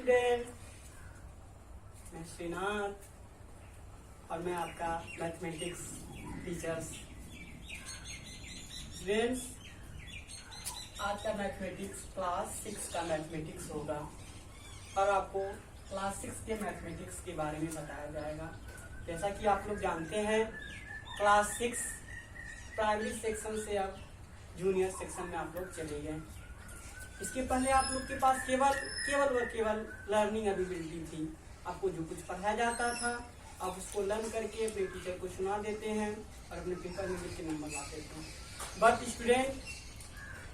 Student, मैं श्रीनाथ और मैं आपका मैथमेटिक्स टीचर। स्टूडेंट्स, आज का मैथमेटिक्स क्लास 6 का मैथमेटिक्स होगा और आपको क्लास 6 के मैथमेटिक्स के बारे में बताया जाएगा। जैसा कि आप लोग जानते हैं, क्लास 6 प्राइमरी सेक्शन से अब जूनियर सेक्शन में आप लोग चले गए। इसके पहले आप लोग के पास केवल लर्निंग एबिलिटी थी। आपको जो कुछ पढ़ाया जाता था आप उसको लर्न करके अपने टीचर को सुना देते हैं और अपने पेपर में लिख के नंबर ला देते हैं। बट स्टूडेंट,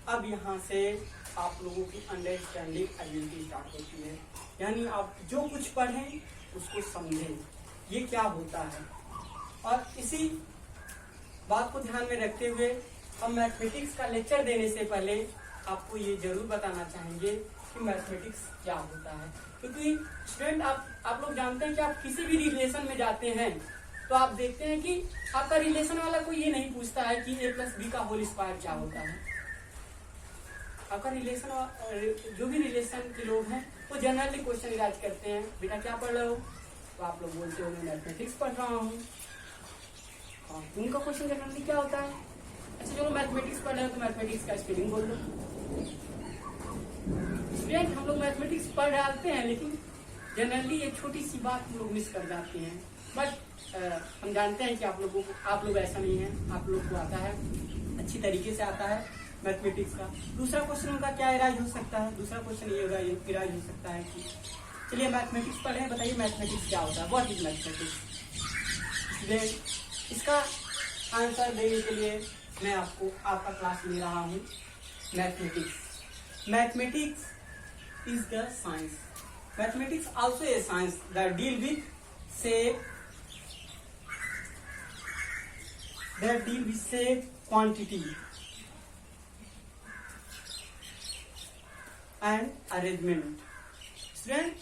अब यहाँ से आप लोगों की अंडरस्टैंडिंग एबिलिटी स्टार्ट होती है, यानी आप जो कुछ पढ़ें उसको समझें ये क्या होता है। और इसी बात को ध्यान में रखते हुए हम मैथमेटिक्स का लेक्चर देने से पहले आपको ये जरूर बताना चाहेंगे कि मैथमेटिक्स क्या होता है। क्योंकि स्टूडेंट, आप लोग जानते हैं कि आप किसी भी रिलेशन में जाते हैं तो आप देखते हैं कि आपका रिलेशन वाला कोई ये नहीं पूछता है कि a+b का होल स्क्वायर क्या होता है। आपका रिलेशन, जो भी रिलेशन के लोग हैं वो जनरली क्वेश्चन इलाज करते हैं, बेटा क्या पढ़ रहे हो, तो आप लोग बोलते हो मैं मैथमेटिक्स पढ़ रहा हूँ। उनका क्वेश्चन जनरली क्या होता है, अच्छा चलो मैथमेटिक्स पढ़ रहे हो तो मैथमेटिक्स का स्पेलिंग बोल दो। स्टूडेंट, हम लोग मैथमेटिक्स पढ़ डालते हैं लेकिन जनरली एक छोटी सी बात हम लोग मिस कर जाते हैं। बट हम जानते हैं कि आप लोग ऐसा नहीं है, आप लोग को आता है, अच्छी तरीके से आता है मैथमेटिक्स का। दूसरा क्वेश्चन उनका क्या इराज हो सकता है, दूसरा क्वेश्चन ये इराज हो सकता है कि चलिए मैथमेटिक्स पढ़ रहे हैं, बताइए मैथमेटिक्स क्या होता है, व्हाट इज मैथमेटिक्स। इसका आंसर देने के लिए मैं आपका क्लास ले रहा हूँ mathematics. Mathematics is the science. Mathematics also a science that deal with shape, quantity and arrangement. Student,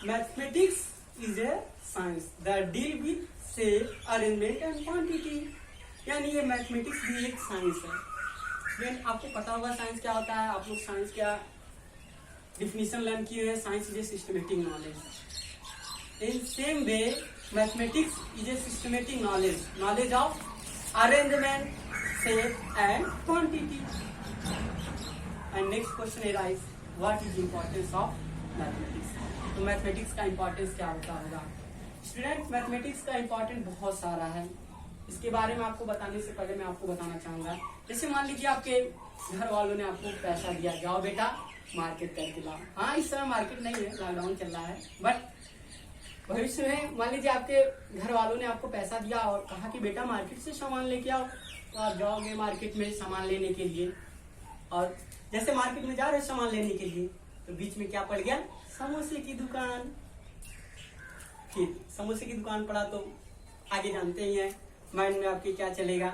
mathematics is a science that deal with shape, arrangement and quantity. यानी ये मैथमेटिक्स भी एक साइंस है। Student, आपको पता होगा science क्या होता है, आप लोग साइंस क्या डिफिनीशन लर्न किए हैं। Science is a systematic knowledge. In same way mathematics is a systematic knowledge of arrangement, shape and quantity. And next question arise, what is importance of mathematics. तो mathematics का importance क्या होता होगा। Student, mathematics का importance बहुत सारा है। इसके बारे में आपको बताने से पहले मैं आपको बताना चाहूंगा, जैसे मान लीजिए आपके घर वालों ने आपको पैसा दिया, जाओ बेटा मार्केट करके लाओ। हाँ, इस समय मार्केट नहीं है, लॉकडाउन चल रहा है, बट भविष्य में मान लीजिए आपके घर वालों ने आपको पैसा दिया और कहा कि बेटा मार्केट से सामान लेके आओ। तो आप जाओगे मार्केट में सामान लेने के लिए, और जैसे मार्केट में जा रहे सामान लेने के लिए तो बीच में क्या पड़ गया, समोसे की दुकान। फिर समोसे की दुकान पड़ा तो आगे जानते ही है माइंड में आपके क्या चलेगा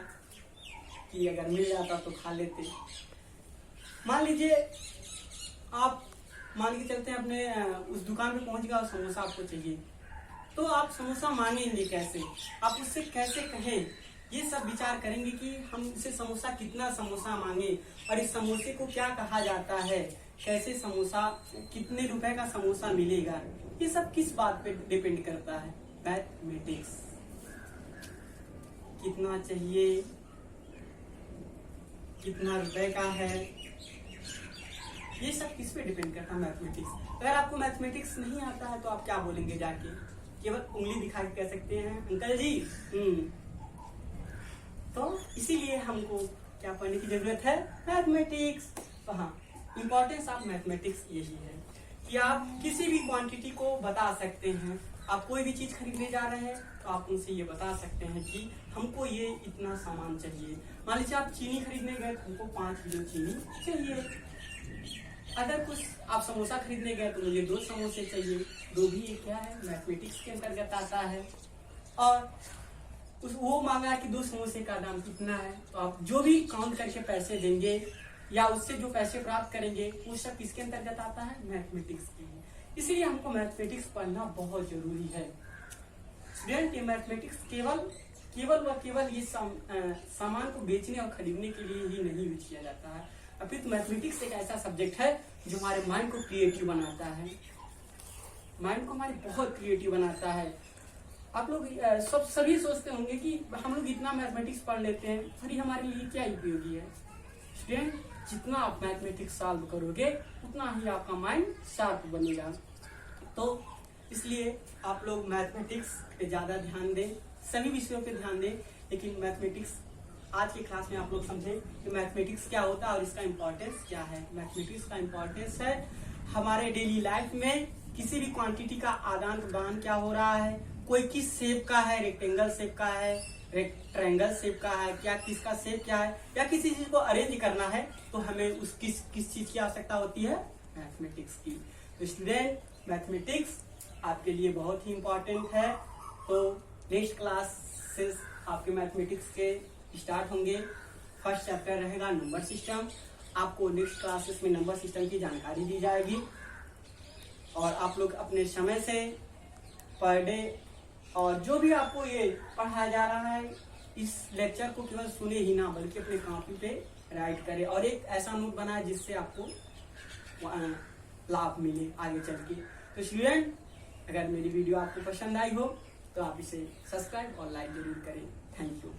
कि अगर मिल जाता तो खा लेते। मान लीजिए आप मान के चलते हैं अपने उस दुकान पे पहुंच गया और समोसा आपको चाहिए, तो आप समोसा मांगेंगे कैसे, आप उससे कैसे कहें, ये सब विचार करेंगे कि हम इसे समोसा कितना समोसा मांगे और इस समोसे को क्या कहा जाता है, कैसे समोसा, कितने रुपए का समोसा मिलेगा। ये सब किस बात पे डिपेंड करता है, मैथमेटिक्स। कितना चाहिए, कितना रुपए का है, ये सब किस पे डिपेंड करता है, मैथमेटिक्स। अगर आपको मैथमेटिक्स नहीं आता है तो आप क्या बोलेंगे, जाके केवल उंगली दिखा के कह सकते हैं अंकल जी। तो इसीलिए हमको क्या पढ़ने की जरूरत है, मैथमेटिक्स। तो हाँ, इंपॉर्टेंस ऑफ मैथमेटिक्स यही है कि आप किसी भी क्वांटिटी को बता सकते हैं। आप कोई भी चीज खरीदने जा रहे हैं तो आप उनसे ये बता सकते हैं कि हमको ये इतना सामान चाहिए। मान लीजिए आप चीनी खरीदने गए तो हमको 5 किलो चीनी चाहिए। अगर कुछ आप समोसा खरीदने गए तो मुझे 2 समोसे चाहिए। 2 भी क्या है, मैथमेटिक्स के अंतर्गत आता है। और वो मांगा कि 2 समोसे का दाम कितना है, तो आप जो भी काउंट करके पैसे देंगे या उससे जो पैसे प्राप्त करेंगे वो सब किसके अंतर्गत आता है, मैथमेटिक्स के। इसलिए हमको मैथमेटिक्स पढ़ना बहुत जरूरी है। स्टूडेंट, ये मैथमेटिक्स केवल ये सामान को बेचने और खरीदने के लिए ही नहीं यूज किया जाता है। अपितु मैथमेटिक्स एक ऐसा सब्जेक्ट है जो हमारे माइंड को क्रिएटिव बनाता है, माइंड को हमारे बहुत क्रिएटिव बनाता है। आप लोग सभी सोचते होंगे कि हम लोग इतना मैथमेटिक्स पढ़ लेते हैं, फिर ये हमारे लिए क्या उपयोगी है। स्टूडेंट, जितना आप मैथमेटिक्स सॉल्व करोगे उतना ही आपका माइंड शार्प बनेगा। तो इसलिए आप लोग मैथमेटिक्स पे ज्यादा ध्यान दें, सभी विषयों पे ध्यान दें, लेकिन मैथमेटिक्स आज की क्लास में आप लोग समझे कि मैथमेटिक्स क्या होता है और इसका इम्पोर्टेंस क्या है। मैथमेटिक्स का इम्पोर्टेंस है हमारे डेली लाइफ में किसी भी क्वांटिटी का आदान प्रदान क्या हो रहा है, कोई किस शेप का है, रेक्टेंगल शेप का है, ट्रायंगल शेप का है, क्या किसका शेप क्या है, या किसी चीज को अरेंज करना है तो हमें उस किस चीज की आवश्यकता होती है, मैथमेटिक्स की। तो स्टूडेंट, मैथमेटिक्स आपके लिए बहुत ही इम्पोर्टेंट है। तो नेक्स्ट क्लास से आपके मैथमेटिक्स के स्टार्ट होंगे। फर्स्ट चैप्टर रहेगा नंबर सिस्टम। आपको नेक्स्ट क्लासेस में नंबर सिस्टम की जानकारी दी जाएगी और आप लोग अपने समय से पर डे और जो भी आपको ये पढ़ाया जा रहा है इस लेक्चर को केवल सुने ही ना बल्कि अपने कॉपी पे राइट करें और एक ऐसा नोट बनाए जिससे आपको लाभ मिले आगे चल के। तो स्टूडेंट, अगर मेरी वीडियो आपको पसंद आई हो तो आप इसे सब्सक्राइब और लाइक जरूर करें। Thank you.